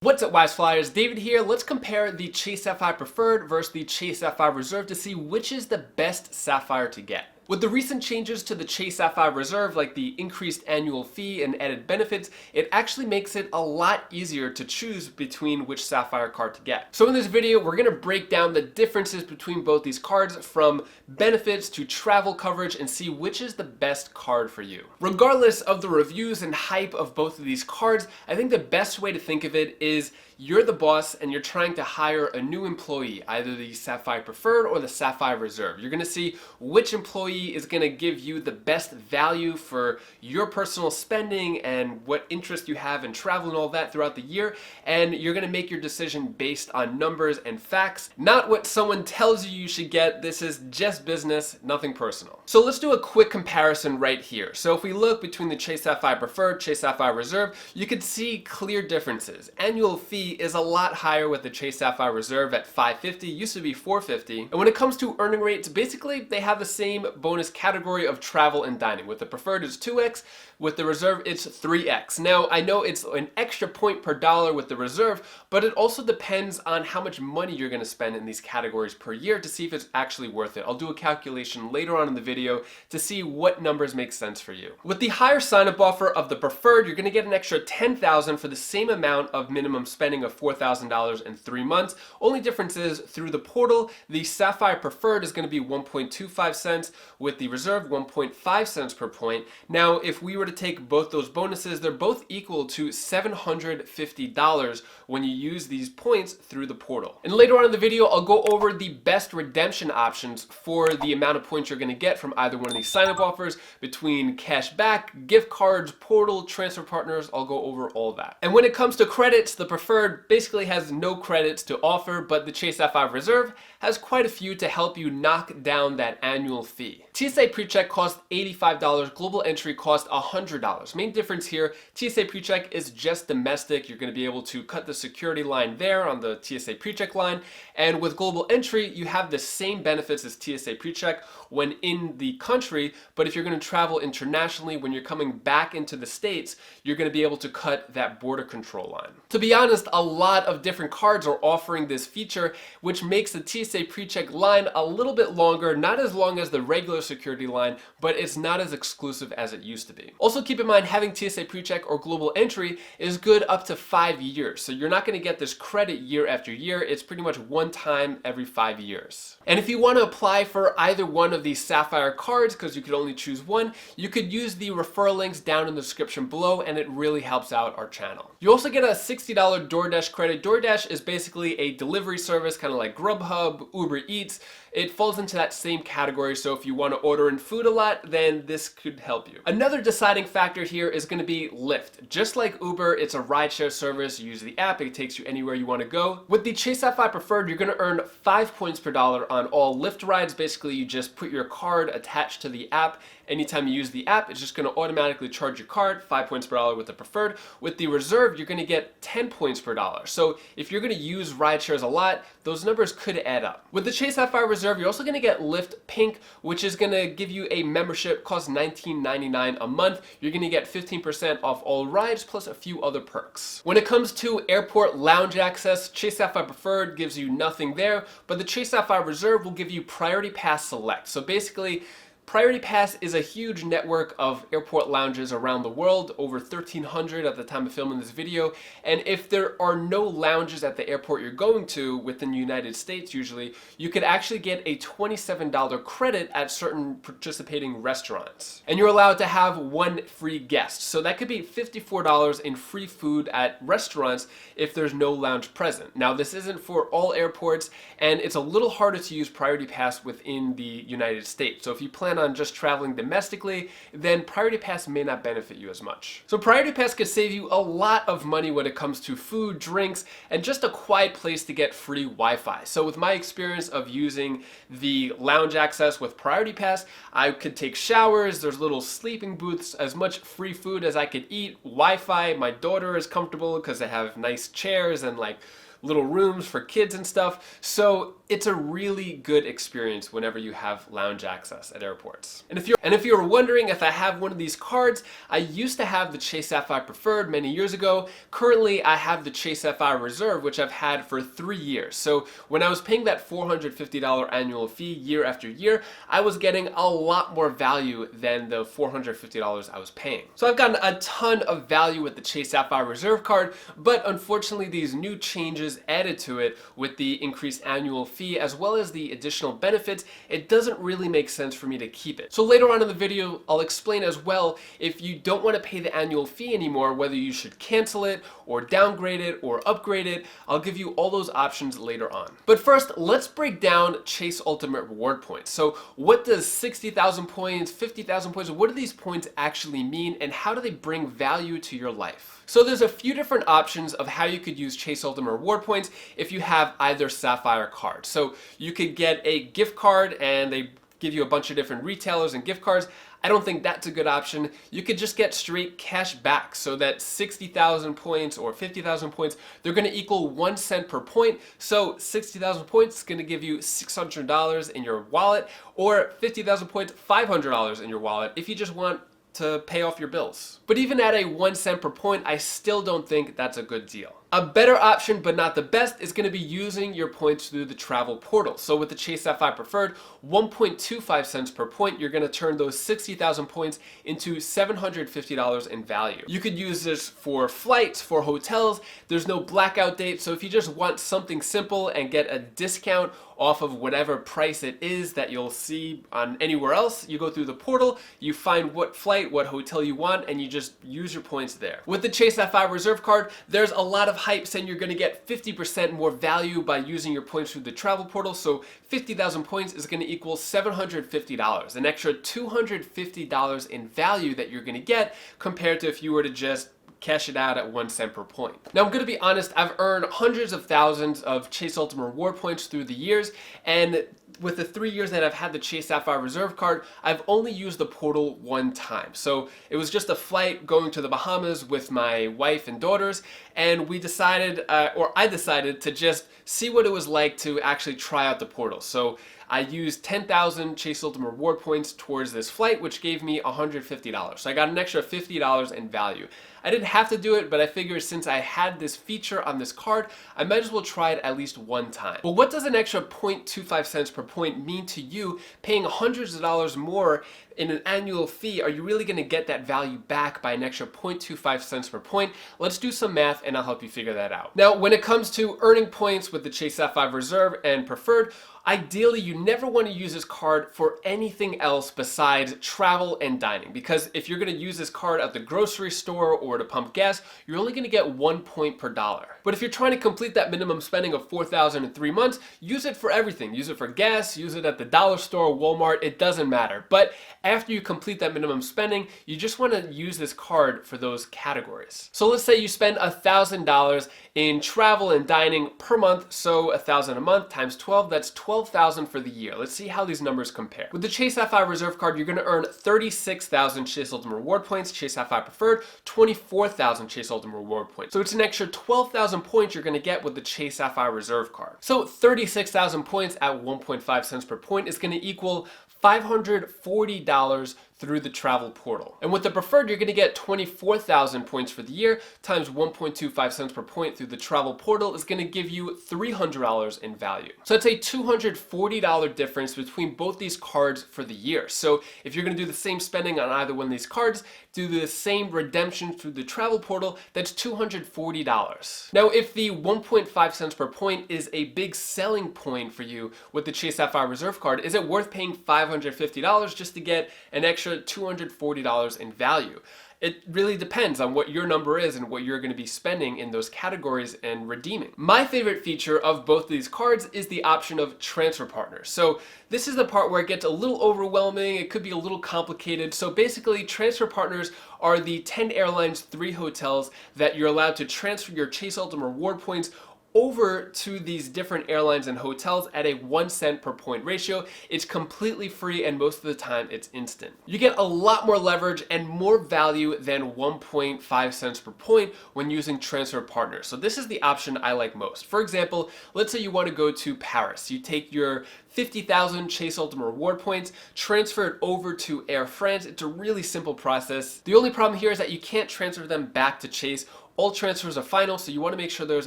What's up, Wise Flyers? David here. Let's compare the Chase Sapphire Preferred versus the Chase Sapphire Reserve to see which is the best Sapphire to get. With the recent changes to the Chase Sapphire Reserve, like the increased annual fee and added benefits, it actually makes it a lot easier to choose between which Sapphire card to get. So in this video, we're going to break down the differences between both these cards, from benefits to travel coverage, and see which is the best card for you. Regardless of the reviews and hype of both of these cards, I think the best way to think of it is you're the boss and you're trying to hire a new employee, either the Sapphire Preferred or the Sapphire Reserve. You're going to see which employee is going to give you the best value for your personal spending and what interest you have in travel and all that throughout the year, and you're going to make your decision based on numbers and facts, not what someone tells you you should get. This is just business, nothing personal. So let's do a quick comparison right here. So if we look between the Chase Sapphire Preferred, Chase Sapphire Reserve, you can see clear differences. Annual fee is a lot higher with the Chase Sapphire Reserve at $550, used to be $450. And when it comes to earning rates, basically they have the same bonus category of travel and dining. With the Preferred, it's 2x. With the Reserve, it's 3x. Now, I know it's an extra point per dollar with the Reserve, but it also depends on how much money you're going to spend in these categories per year to see if it's actually worth it. I'll do a calculation later on in the video to see what numbers make sense for you. With the higher sign-up offer of the Preferred, you're going to get an extra $10,000 for the same amount of minimum spending of $4,000 in 3 months. Only difference is through the portal, the Sapphire Preferred is going to be 1.25 cents, with the Reserve 1.5 cents per point. Now, if we were to take both those bonuses, they're both equal to $750 when you use these points through the portal. And later on in the video, I'll go over the best redemption options for the amount of points you're going to get from either one of these sign-up offers, between cash back, gift cards, portal, transfer partners. I'll go over all that. And when it comes to credits, the Preferred basically has no credits to offer, but the Chase Sapphire Reserve has quite a few to help you knock down that annual fee. TSA PreCheck costs $85, Global Entry costs $100. Main difference here, TSA PreCheck is just domestic. You're going to be able to cut the security line there on the TSA PreCheck line, and with Global Entry, you have the same benefits as TSA PreCheck when in the country, but if you're going to travel internationally, when you're coming back into the States, you're going to be able to cut that border control line. To be honest, a lot of different cards are offering this feature, which makes the TSA PreCheck line a little bit longer, not as long as the regular security line, but it's not as exclusive as it used to be. Also keep in mind, having TSA PreCheck or Global Entry is good up to 5 years, so you're not going to get this credit year after year. It's pretty much one time every 5 years. And if you want to apply for either one of these Sapphire cards, because you could only choose one, you could use the referral links down in the description below, and it really helps out our channel. You also get a $60 DoorDash credit. DoorDash is basically a delivery service, kind of like Grubhub, Uber Eats. It falls into that same category, so if you want to order in food a lot, then this could help you. Another deciding factor here is going to be Lyft. Just like Uber, it's a rideshare service. You use the app, it takes you anywhere you want to go. With the Chase Sapphire Preferred, you're going to earn 5 points per dollar on all Lyft rides. Basically, you just put your card attached to the app. Anytime you use the app, it's just going to automatically charge your card, 5 points per dollar with the Preferred. With the Reserve, you're going to get 10 points per dollar. So if you're going to use rideshares a lot, those numbers could add up. With the Chase Sapphire Reserve, you're also going to get Lyft Pink, which is going to give you a membership, costs $19.99 a month. You're going to get 15% off all rides, plus a few other perks. When it comes to airport lounge access, Chase Sapphire Preferred gives you nothing there, but the Chase Sapphire Reserve will give you Priority Pass Select. So basically, Priority Pass is a huge network of airport lounges around the world, over 1,300 at the time of filming this video. And if there are no lounges at the airport you're going to within the United States usually, you could actually get a $27 credit at certain participating restaurants. And you're allowed to have one free guest. So that could be $54 in free food at restaurants if there's no lounge present. Now, this isn't for all airports, and it's a little harder to use Priority Pass within the United States. So if you plan on just traveling domestically, then Priority Pass may not benefit you as much. So Priority Pass could save you a lot of money when it comes to food, drinks, and just a quiet place to get free Wi-Fi. So with my experience of using the lounge access with Priority Pass, I could take showers, there's little sleeping booths, as much free food as I could eat, Wi-Fi. My daughter is comfortable because they have nice chairs and like little rooms for kids and stuff. So it's a really good experience whenever you have lounge access at airports. And if you're wondering if I have one of these cards, I used to have the Chase Sapphire Preferred many years ago. Currently, I have the Chase Sapphire Reserve, which I've had for 3 years. So when I was paying that $450 annual fee year after year, I was getting a lot more value than the $450 I was paying. So I've gotten a ton of value with the Chase Sapphire Reserve card, but unfortunately these new changes added to it with the increased annual fee as well as the additional benefits, it doesn't really make sense for me to keep it. So later on in the video, I'll explain as well if you don't want to pay the annual fee anymore, whether you should cancel it or downgrade it or upgrade it. I'll give you all those options later on. But first, let's break down Chase Ultimate Reward Points. So what does 60,000 points, 50,000 points, what do these points actually mean and how do they bring value to your life? So there's a few different options of how you could use Chase Ultimate Reward Points if you have either Sapphire card. So you could get a gift card and they give you a bunch of different retailers and gift cards. I don't think that's a good option. You could just get straight cash back so that 60,000 points or 50,000 points, they're gonna equal 1 cent per point. So 60,000 points is gonna give you $600 in your wallet, or 50,000 points, $500 in your wallet if you just want to pay off your bills. But even at a 1 cent per point, I still don't think that's a good deal. A better option, but not the best, is going to be using your points through the travel portal. So with the Chase Sapphire Preferred, 1.25 cents per point, you're going to turn those 60,000 points into $750 in value. You could use this for flights, for hotels. There's no blackout date, so if you just want something simple and get a discount off of whatever price it is that you'll see on anywhere else, you go through the portal, you find what flight, what hotel you want, and you just use your points there. With the Chase Sapphire Reserve card, there's a lot of hype saying you're going to get 50% more value by using your points through the travel portal. So 50,000 points is going to equal $750, an extra $250 in value that you're going to get compared to if you were to just cash it out at 1 cent per point. Now, I'm going to be honest, I've earned hundreds of thousands of Chase Ultimate Reward Points through the years, and with the 3 years that I've had the Chase Sapphire Reserve card, I've only used the portal one time. So it was just a flight going to the Bahamas with my wife and daughters, and we decided, or I decided to just see what it was like to actually try out the portal. So I used 10,000 Chase Ultimate Reward Points towards this flight, which gave me $150. So I got an extra $50 in value. I didn't have to do it, but I figured since I had this feature on this card, I might as well try it at least one time. But what does an extra 0.25 cents per point mean to you paying hundreds of dollars more in an annual fee? Are you really going to get that value back by an extra 0.25 cents per point? Let's do some math and I'll help you figure that out. Now, when it comes to earning points with the Chase Sapphire Reserve and Preferred, ideally, you never want to use this card for anything else besides travel and dining, because if you're going to use this card at the grocery store or to pump gas, you're only going to get 1 point per dollar. But if you're trying to complete that minimum spending of $4,000 in 3 months, use it for everything. Use it for gas, use it at the dollar store, Walmart, it doesn't matter. But after you complete that minimum spending, you just want to use this card for those categories. So let's say you spend $1,000 in travel and dining per month, so $1,000 a month times 12, that's $12,000 for the year. Let's see how these numbers compare. With the Chase Sapphire Reserve card, you're going to earn 36,000 Chase Ultimate Reward Points, Chase Sapphire Preferred, 24,000 Chase Ultimate Reward Points. So it's an extra 12,000 points you're going to get with the Chase Sapphire Reserve card. So 36,000 points at 1.5 cents per point is going to equal $540 through the travel portal. And with the Preferred, you're going to get 24,000 points for the year times 1.25 cents per point through the travel portal is going to give you $300 in value. So it's a $240 difference between both these cards for the year. So if you're going to do the same spending on either one of these cards, do the same redemption through the travel portal, that's $240. Now, if the 1.5 cents per point is a big selling point for you with the Chase Sapphire Reserve card, is it worth paying $550 just to get an extra $240 in value? It really depends on what your number is and what you're going to be spending in those categories and redeeming. My favorite feature of both of these cards is the option of transfer partners. So this is the part where it gets a little overwhelming. It could be a little complicated. So basically, transfer partners are the 10 airlines, 3 hotels that you're allowed to transfer your Chase Ultimate Reward Points over to these different airlines and hotels at a 1 cent per point ratio. It's completely free and most of the time it's instant. You get a lot more leverage and more value than 1.5 cents per point when using transfer partners. So this is the option I like most. For example, let's say you want to go to Paris. You take your 50,000 Chase Ultimate Reward points, transfer it over to Air France. It's a really simple process. The only problem here is that you can't transfer them back to Chase. All transfers are final, so you want to make sure there's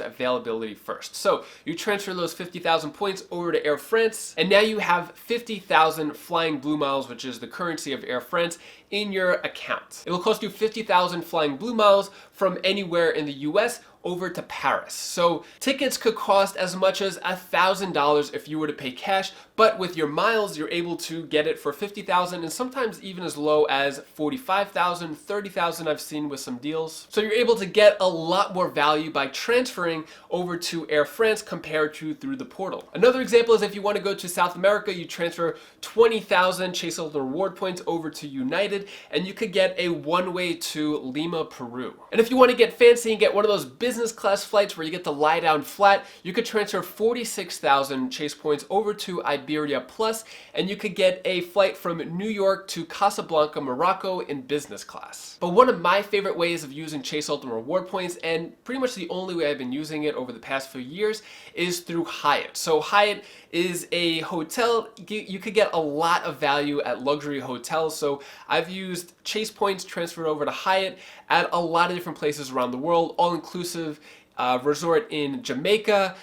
availability first. So you transfer those 50,000 points over to Air France, and now you have 50,000 flying blue miles, which is the currency of Air France, in your account. It'll cost you 50,000 flying blue miles from anywhere in the US over to Paris. So tickets could cost as much as $1,000 if you were to pay cash, but with your miles, you're able to get it for 50,000 and sometimes even as low as 45,000, 30,000 I've seen with some deals. So you're able to get a lot more value by transferring over to Air France compared to through the portal. Another example is if you want to go to South America, you transfer 20,000 Chase Ultimate Reward points over to United, and you could get a one-way to Lima, Peru. And if you want to get fancy and get one of those business class flights where you get to lie down flat, you could transfer 46,000 Chase points over to Iberia Plus, and you could get a flight from New York to Casablanca, Morocco in business class. But one of my favorite ways of using Chase Ultimate Reward points, and pretty much the only way I've been using it over the past few years, is through Hyatt. So Hyatt is a hotel. You could get a lot of value at luxury hotels. So I've used Chase points transferred over to Hyatt at a lot of different places around the world, all-inclusive resort in Jamaica,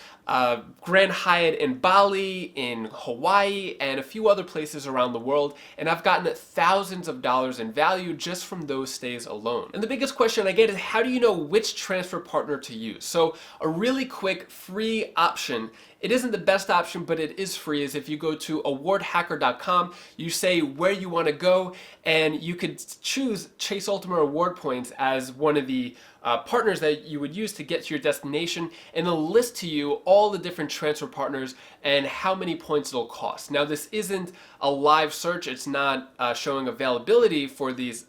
Grand Hyatt in Bali, in Hawaii, and a few other places around the world, and I've gotten thousands of dollars in value just from those stays alone. And the biggest question I get is, how do you know which transfer partner to use? So a really quick free option, it isn't the best option, but it is free, is if you go to awardhacker.com, you say where you want to go, and you could choose Chase Ultimate Reward points as one of the partners that you would use to get to your destination, and it'll list to you all the different transfer partners and how many points it'll cost. Now, this isn't a live search. It's not showing availability for these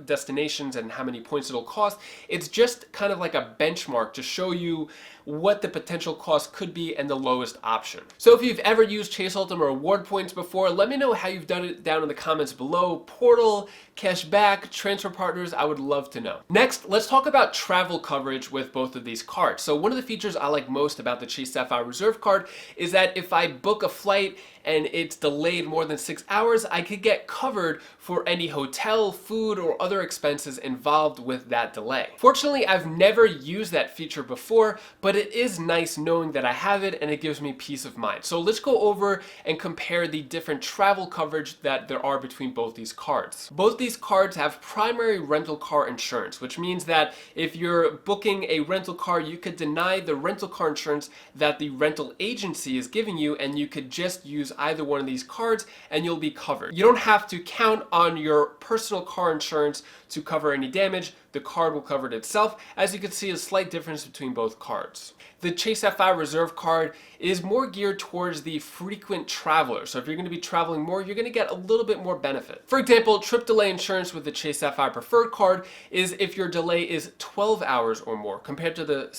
destinations and how many points it'll cost. It's just kind of like a benchmark to show you what the potential cost could be and the lowest option. So if you've ever used Chase Ultimate Reward points before, let me know how you've done it down in the comments below. Portal, cashback, transfer partners, I would love to know. Next, let's talk about travel coverage with both of these cards. So one of the features I like most about the Chase Sapphire Reserve card is that if I book a flight and it's delayed more than 6 hours, I could get covered for any hotel, food, or other expenses involved with that delay. Fortunately, I've never used that feature before, but it is nice knowing that I have it and it gives me peace of mind. So let's go over and compare the different travel coverage that there are between both these cards. Both these cards have primary rental car insurance, which means that if you're booking a rental car, you could deny the rental car insurance that the rental agency is giving you, and you could just use either one of these cards and you'll be covered. You don't have to count on your personal car insurance to cover any damage. The card will cover it itself. As you can see, a slight difference between both cards. The Chase Sapphire Reserve card is more geared towards the frequent traveler. So if you're going to be traveling more, you're going to get a little bit more benefit. For example, trip delay insurance with the Chase Sapphire Preferred card is if your delay is 12 hours or more, compared to the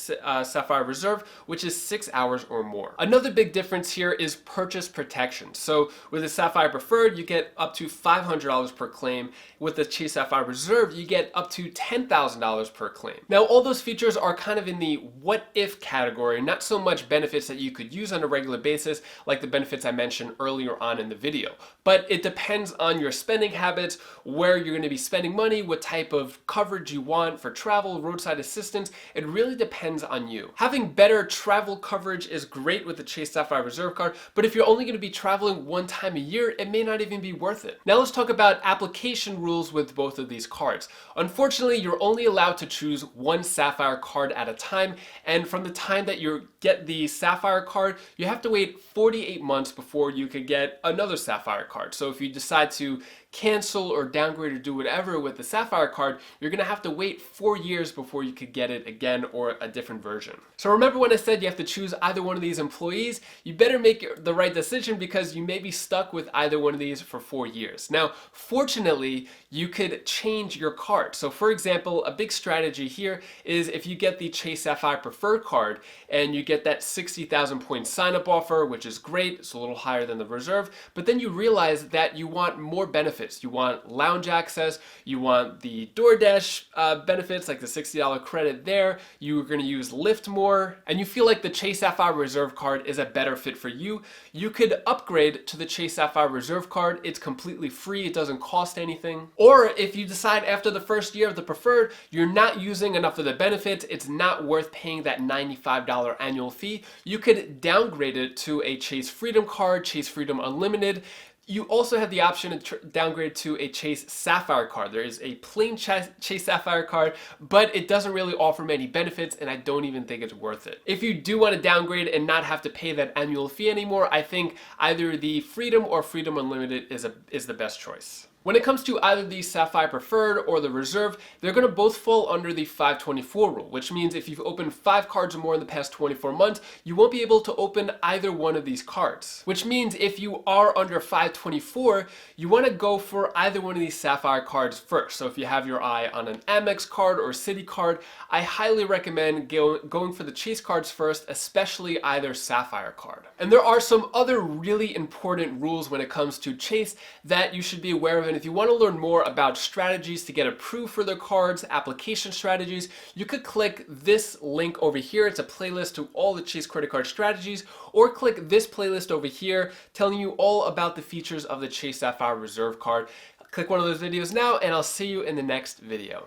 Sapphire Reserve, which is 6 hours or more. Another big difference here is purchase protection. So with the Sapphire Preferred, you get up to $500 per claim. With the Chase Sapphire Reserve, you get up to $10,000 per claim. Now, all those features are kind of in the what if category, not so much benefits that you could use on a regular basis, like the benefits I mentioned earlier on in the video. But it depends on your spending habits, where you're going to be spending money, what type of coverage you want for travel, roadside assistance. It really depends on you. Having better travel coverage is great with the Chase Sapphire Reserve card, but if you're only going to be traveling one time a year, it may not even be worth it. Now let's talk about application rules with both of these cards. Unfortunately, you're only allowed to choose one Sapphire card at a time, and from the time that you get the Sapphire card, you have to wait 48 months before you could get another Sapphire card. So if you decide to cancel or downgrade or do whatever with the Sapphire card, you're gonna have to wait 4 years before you could get it again or a different version. So remember when I said you have to choose either one of these employees? You better make the right decision because you may be stuck with either one of these for 4 years. Now, fortunately, you could change your card. So for example, a big strategy here is if you get the Chase Sapphire Preferred card and you get that 60,000 point sign-up offer, which is great, it's a little higher than the Reserve, but then you realize that you want more benefits. You want lounge access, you want the DoorDash benefits, like the $60 credit there, you're gonna use Lyft more, and you feel like the Chase Sapphire Reserve card is a better fit for you. You could upgrade to the Chase Sapphire Reserve card. It's completely free, it doesn't cost anything. Or if you decide after the first year of the Preferred, you're not using enough of the benefits, it's not worth paying that $95 annual fee, you could downgrade it to a Chase Freedom card, Chase Freedom Unlimited. You also have the option to downgrade to a Chase Sapphire card. There is a plain Chase Sapphire card, but it doesn't really offer many benefits, and I don't even think it's worth it. If you do want to downgrade and not have to pay that annual fee anymore, I think either the Freedom or Freedom Unlimited is the best choice. When it comes to either the Sapphire Preferred or the Reserve, they're going to both fall under the 524 rule, which means if you've opened 5 cards or more in the past 24 months, you won't be able to open either one of these cards. Which means if you are under 524, you want to go for either one of these Sapphire cards first. So if you have your eye on an Amex card or Citi card, I highly recommend going for the Chase cards first, especially either Sapphire card. And there are some other really important rules when it comes to Chase that you should be aware of. And if you want to learn more about strategies to get approved for their cards, application strategies, you could click this link over here. It's a playlist to all the Chase credit card strategies, or click this playlist over here telling you all about the features of the Chase Sapphire Reserve card. Click one of those videos now, and I'll see you in the next video.